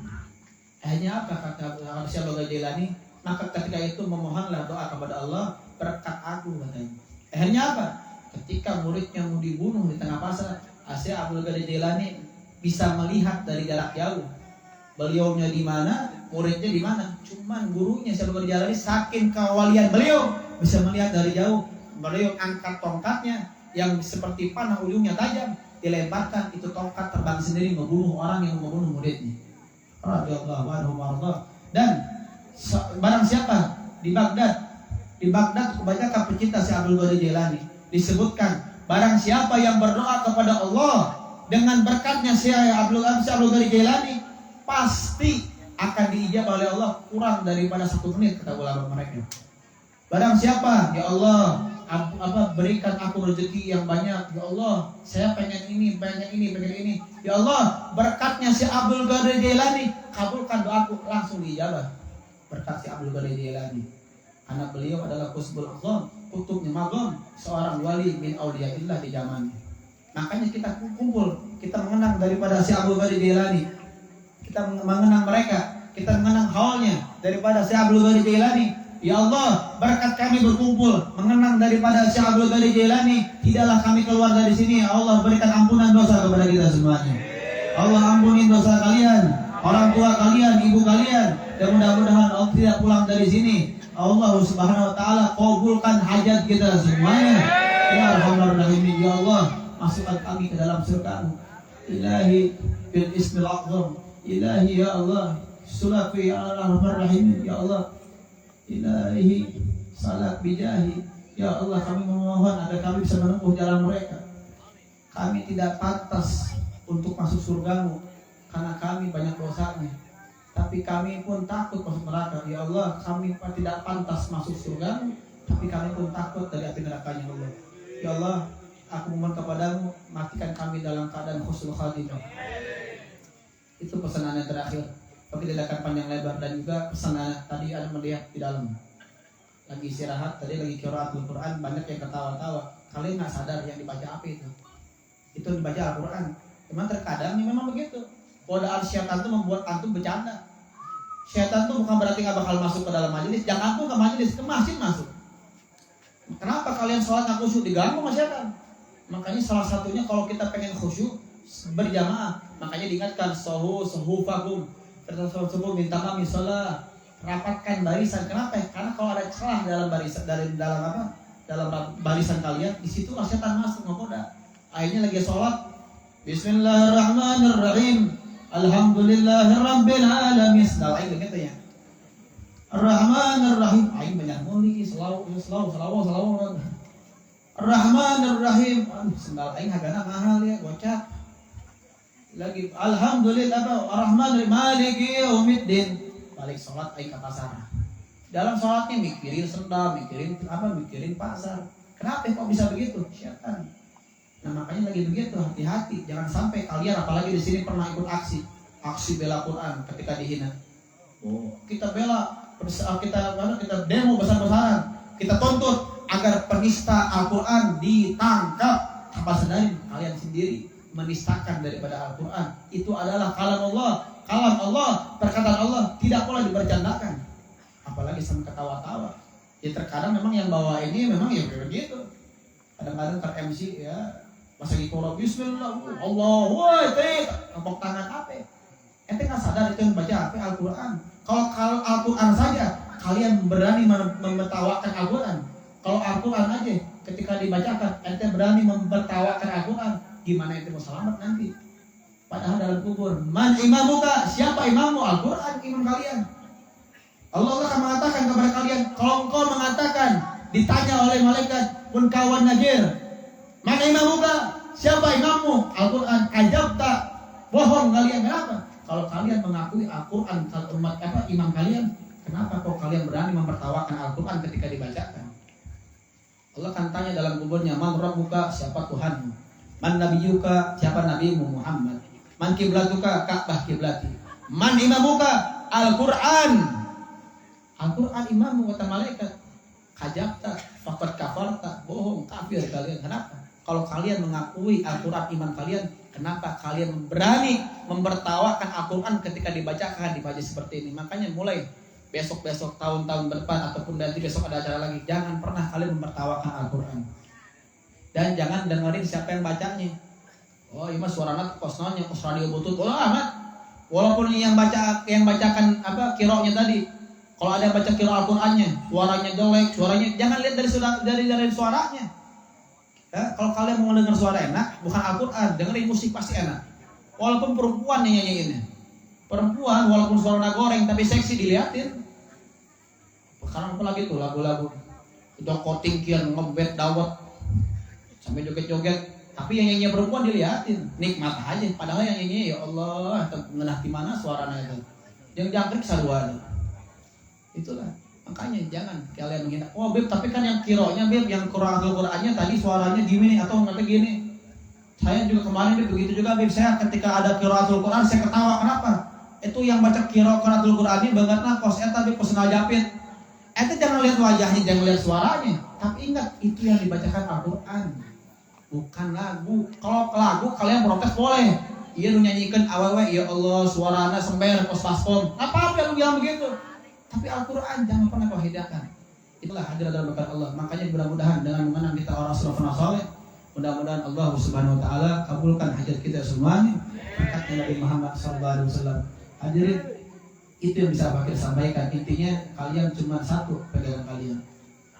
Akhirnya apa kata Syekh Abdul Qadir Jailani? Maka ketika itu memohonlah doa kepada Allah berkat aku katanya. Akhirnya apa? Ketika muridnya mau dibunuh di tengah pasar, Syekh Abdul Qadir Jailani bisa melihat dari jarak jauh. Beliaunya di mana, muridnya di mana. Cuman gurunya Syekh Abdul Qadir Jailani saking kewalian beliau bisa melihat dari jauh. Beliau angkat tongkatnya yang seperti panah ujungnya tajam, dilemparkan, itu tongkat terbang sendiri membunuh orang yang membunuh muridnya. Radhiyallahu anhu warḍah. Dan barang siapa di Baghdad kebanyakan pecinta Syekh Abdul Qadir Jailani disebutkan, barang siapa yang berdoa kepada Allah dengan berkatnya Syekh Abdul Qadir Jailani pasti akan diijabah oleh Allah kurang daripada 1 menit, kata ulama mereka. Barang siapa, ya Allah, berikan aku rezeki yang banyak, ya Allah, saya pengen ini. Ya Allah, berkatnya Syekh Abdul Qadir Jailani, kabulkan doaku, langsung diijabah. Berkat Syekh Abdul Qadir Jailani. Karena beliau adalah Qutbul Aqtham, kutubnya magom, seorang wali min auliyaillah di zamannya. Makanya kita kumpul, kita mengenang daripada Syekh Abdul Qadir Jailani. Kita mengenang mereka, kita mengenang haulnya daripada Syekh Abdul Qadir Jailani. Ya Allah, berkat kami berkumpul mengenang daripada Syekh Abdul Qadir Jailani, tidaklah kami keluar dari sini. Allah berikan ampunan dosa kepada kita semuanya. Allah ampuni dosa kalian, orang tua kalian, ibu kalian, dan mudah-mudahan Allah tidak pulang dari sini. Allah Subhanahu wa taala kabulkan hajat kita semuanya. Ya Arhamar Rahimin, ya Allah, masukkan kami ke dalam surga-Mu. Ilahi bil ismil a'zam. Ilahi ya Allah, sulafi ya Arhamar Rahimin, ya Allah. Ilahi salat bijahi, ya Allah, kami memohon agar kami bisa menempuh jalan mereka. Kami tidak pantas untuk masuk surga-Mu karena kami banyak dosanya. Tapi kami pun takut masuk neraka. Ya Allah, kami tidak pantas masuk surga-Mu, tapi kami pun takut dari api neraka-Nya, Allah. Ya Allah, aku memohon kepadamu, matikan kami dalam keadaan husnul khatimah. Itu pesanannya terakhir. Tapi tidak akan panjang lebar. Dan juga pesanan tadi ada melihat di dalam lagi istirahat, tadi lagi qiraatul Quran, banyak yang ketawa-tawa. Kalian nggak sadar yang dibaca apa itu dibaca Al-Quran. Memang terkadang memang begitu. Godaan syaitan itu membuat antum bercanda. Syaitan itu bukan berarti nggak bakal masuk ke dalam majelis. Jangan tuh ke majelis, ke masjid masuk. Kenapa kalian sholat nggak khusyuk? Diganggu sama syaitan. Makanya salah satunya kalau kita pengen khusyuk berjamaah, makanya diingatkan suhufakum, tersubuh minta kami sholat, rapatkan barisan. Kenapa? Karena kalau ada celah dalam barisan, dalam barisan kalian, di situ syaitan masuk menggoda. Akhirnya lagi sholat, Bismillahirrahmanirrahim, Alhamdulillahirabbil alamin. Sedang aing begitu ya. Ar-Rahmanir-Rahim. Aing banyak muli selawat. Ar-Rahmanir-Rahim. Sendal aing hargana mahal ya, gocap. Lagi Alhamdulillah, Ar-Rahmanir Maliki Yaumiddin. Balik sholat aing ke pasar. Dalam sholatnya mikirin sendal, mikirin pasar. Kenapa kok bisa begitu? Syaitan. Nah makanya lagi begitu, hati-hati, jangan sampai kalian, apalagi di sini pernah ikut aksi bela Quran ketika dihina. Kita bela, kita demo besar-besaran, kita tuntut agar penista Al-Quran ditangkap. Apa sedari kalian sendiri menistakan daripada Al-Quran. Itu adalah kalam Allah, perkataan Allah, tidak boleh dibercandakan. Apalagi sama ketawa-tawa. Ya terkadang memang yang bawa ini memang ya begitu. Kadang-kadang MC ya pas lagi qira bismillah, Allahu akbar, tepuk tangan apa? Ente nggak sadar itu yang baca apa? Al-Quran. Kalau Al-Quran saja kalian berani menertawakan Al-Quran. Kalau Al-Quran aja ketika dibacakan ente berani menertawakan Al-Quran, gimana ente mau selamat nanti? Padahal dalam kubur, man imamuka, siapa imammu? Al-Quran imam kalian. Allah akan mengatakan kepada kalian, kalau engkau mengatakan ditanya oleh malaikat Munkawan Najir, mana imamuka? Siapa imammu? Al-Quran. Ajabta, bohong kalian. Kenapa? Kalau kalian mengakui Al-Quran umat imam kalian, kenapa kok kalian berani mempertawakan Al-Quran ketika dibacakan? Allah akan tanya dalam kuburnya, man rabbuka, siapa Tuhanmu? Man nabiyuka, siapa nabimu Muhammad? Man kiblatuka, Ka'bah kiblati. Man imamuka, Al-Quran. Al-Quran imammu, kata malaikat. Kajabta, faqad kafarta, bohong, kafir kalian. Kenapa? Kalau kalian mengakui Al-Quran iman kalian, kenapa kalian berani mempertawakan Al-Quran ketika dibacakan seperti ini? Makanya mulai besok-besok, tahun-tahun depan, ataupun nanti besok ada acara lagi, jangan pernah kalian mempertawakan Al-Quran. Dan jangan dengerin siapa yang bacanya. Oh, ini mah suaranya kosnonya, kos radio butut. Oh, amat. Walaupun yang bacakan qiraatnya tadi. Kalau ada yang baca qiraat Al-Qur'annya, suaranya jelek, jangan lihat dari suaranya. Ya, kalau kalian mau dengar suara enak, bukan Al-Quran, dengerin musik pasti enak. Walaupun perempuan yang nyanyiinnya. Perempuan walaupun suara goreng tapi seksi diliatin. Sekarang apa lagi tuh lagu-lagu udah koting kian ngebet dawet sampai joget-joget, tapi yang nyanyi perempuan diliatin, nikmat aja. Padahal yang nyanyi ya Allah, ngenah di mana suaranya itu. Yang jangkrik saruan. Itulah. Makanya jangan kalian menghina. Oh Beb, tapi kan yang kironya Beb, yang Qurannya tadi suaranya gini atau nggak gini. Saya juga kemarin Beb begitu juga Beb. Saya ketika ada qiraatul Quran saya ketawa. Kenapa? Itu yang baca qiraatul Quran ini bangetna kos eta Beb personal japit. Eta jangan lihat wajahnya, jangan lihat suaranya. Tapi ingat itu yang dibacakan Al-Quran, bukan lagu. Kalau lagu kalian protes boleh. Iya lu nyanyikan awewe ya Allah suaranya sember kos baskom. Apa lu bilang begitu? Tapi Al-Quran jangan pernah kau hidangkan. Itulah hadir dalam berkat Allah. Makanya mudah-mudahan dengan mengenang kita orang salafun saleh, mudah-mudahan Allah Subhanahu wa taala kabulkan hajat kita semuanya. Berkatnya Nabi Muhammad sallallahu alaihi wasallam. Hadirin, itu yang bisa Fakir sampaikan. Intinya kalian cuma satu pegangan kalian.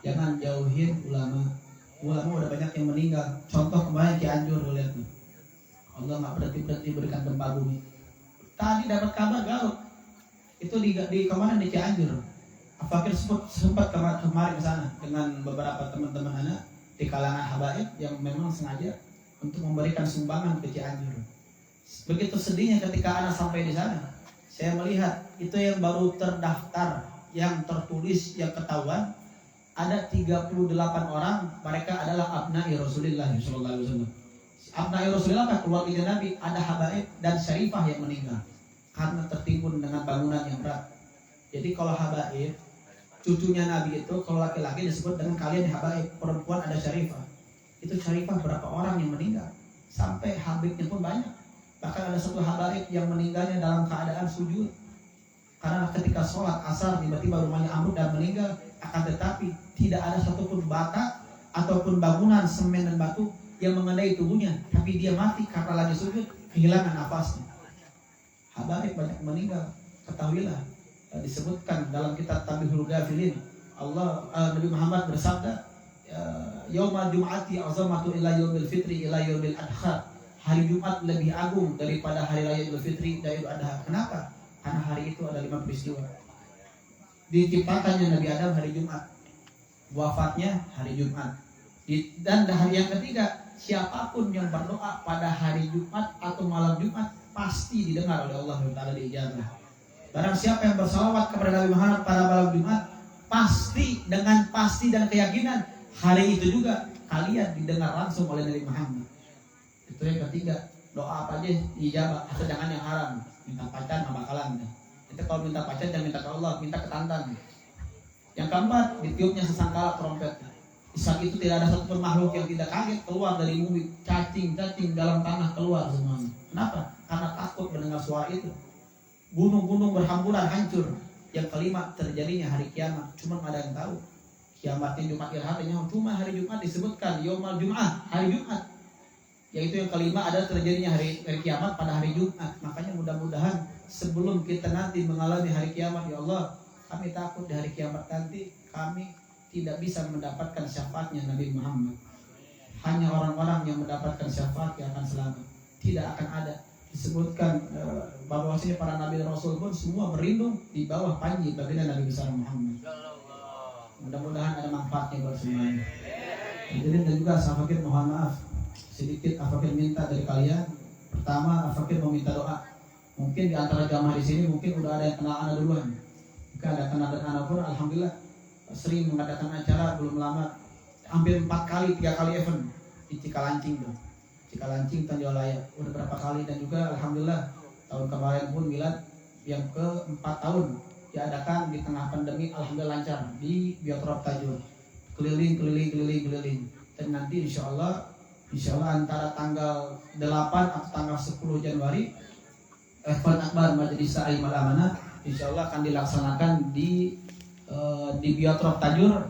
Jangan jauhin ulama. Ulama udah banyak yang meninggal. Contoh kemarin Cianjur lihat tuh. Allah enggak berhenti berikan gempa bumi. Tadi dapat kabar Garut. Itu di kemarin di Cianjur. Fakir sempat kemarin ke sana dengan beberapa teman-teman anak di kalangan habaib yang memang sengaja untuk memberikan sumbangan ke Cianjur. Begitu sedihnya ketika anak sampai di sana, saya melihat itu yang baru terdaftar, yang tertulis, yang ketahuan ada 38 orang, mereka adalah abna'i Rasulullah sallallahu alaihi wasallam. Abna'i Rasulullah apa? Keluarga Nabi, ada habaib dan syarifah yang meninggal karena tertimbun dengan bangunan yang berat. Jadi kalau habaib, cucunya Nabi itu kalau laki-laki disebut dengan kalian habaib, perempuan ada syarifah. Itu syarifah berapa orang yang meninggal? Sampai habibnya pun banyak. Bahkan ada satu habaib yang meninggalnya dalam keadaan sujud. Karena ketika sholat asar tiba-tiba rumahnya ambruk dan meninggal. Akan tetapi tidak ada satupun bata ataupun bangunan semen dan batu yang mengenai tubuhnya. Tapi dia mati karena lagi sujud, kehilangan nafasnya. Habaib banyak meninggal. Ketahuilah, disebutkan dalam kitab Tabihul Ghafilin, Nabi Muhammad bersabda, Yaumul Jum'ati azamatu ila yaumil fitri ila yaumil adha. Hari Jumat lebih agung daripada hari raya Idul Fitri dan Idul Adha. Kenapa? Karena hari itu ada 5 peristiwa. Diciptakannya Nabi Adam hari Jumat, wafatnya hari Jumat, dan hari yang ketiga, siapapun yang berdoa pada hari Jumat atau malam Jumat pasti didengar oleh Allah Taala, diijabah. Barang siapa yang bersalawat kepada Nabi Muhammad pada malam Jumat, pasti dengan pasti dan keyakinan hari itu juga kalian didengar langsung oleh Nabi Muhammad. Itu yang ketiga, doa apa aja diijabah, asal jangan yang haram. Minta pacar nggak bakalan. Kita kalau minta pacar jangan minta ke Allah, minta ke tantan. Yang keempat, ditiupnya sesangkala trompet. Di saat itu tidak ada satu makhluk yang tidak kaget keluar dari bumi, cacing-cacing dalam tanah keluar semuanya. Kenapa? Karena takut mendengar suara itu. Gunung-gunung berhamburan hancur. Yang kelima, terjadinya hari kiamat. Cuma ada yang tahu. Kiamatnya Jumat Irhatnya cuma hari Jumat disebutkan Yaumal Jum'ah, hari Jumat. Yaitu yang kelima ada terjadinya hari kiamat pada hari Jumat. Makanya mudah-mudahan sebelum kita nanti mengalami hari kiamat, ya Allah, kami takut di hari kiamat nanti kami tidak bisa mendapatkan syafaatnya Nabi Muhammad. Hanya orang-orang yang mendapatkan syafaat yang akan selamat. Tidak akan ada. Disebutkan bahwasanya para nabi dan rasul pun semua berlindung di bawah panji baginda Nabi besar Muhammad. Mudah-mudahan ada manfaatnya buat semuanya. Hadirin dan juga Afakir mohon maaf sedikit Afakir minta dari kalian. Pertama, Afakir meminta doa. Mungkin di antara jamaah di sini mungkin udah ada yang kenal anak duluan. Jika ada kenal anak pun alhamdulillah sering mengadakan acara belum lama, hampir 3 kali event di Cikalancing tuh. Cikalancing Tanjolaya udah berapa kali, dan juga alhamdulillah tahun kemarin pun milad yang ke-4 tahun diadakan di tengah pandemi, alhamdulillah lancar di Biotrop Tajur. Keliling. Dan nanti insya Allah antara tanggal 8 atau tanggal 10 Januari event akbar Majelis Sa'i Mal Amanah insya Allah akan dilaksanakan di Biotrop Tajur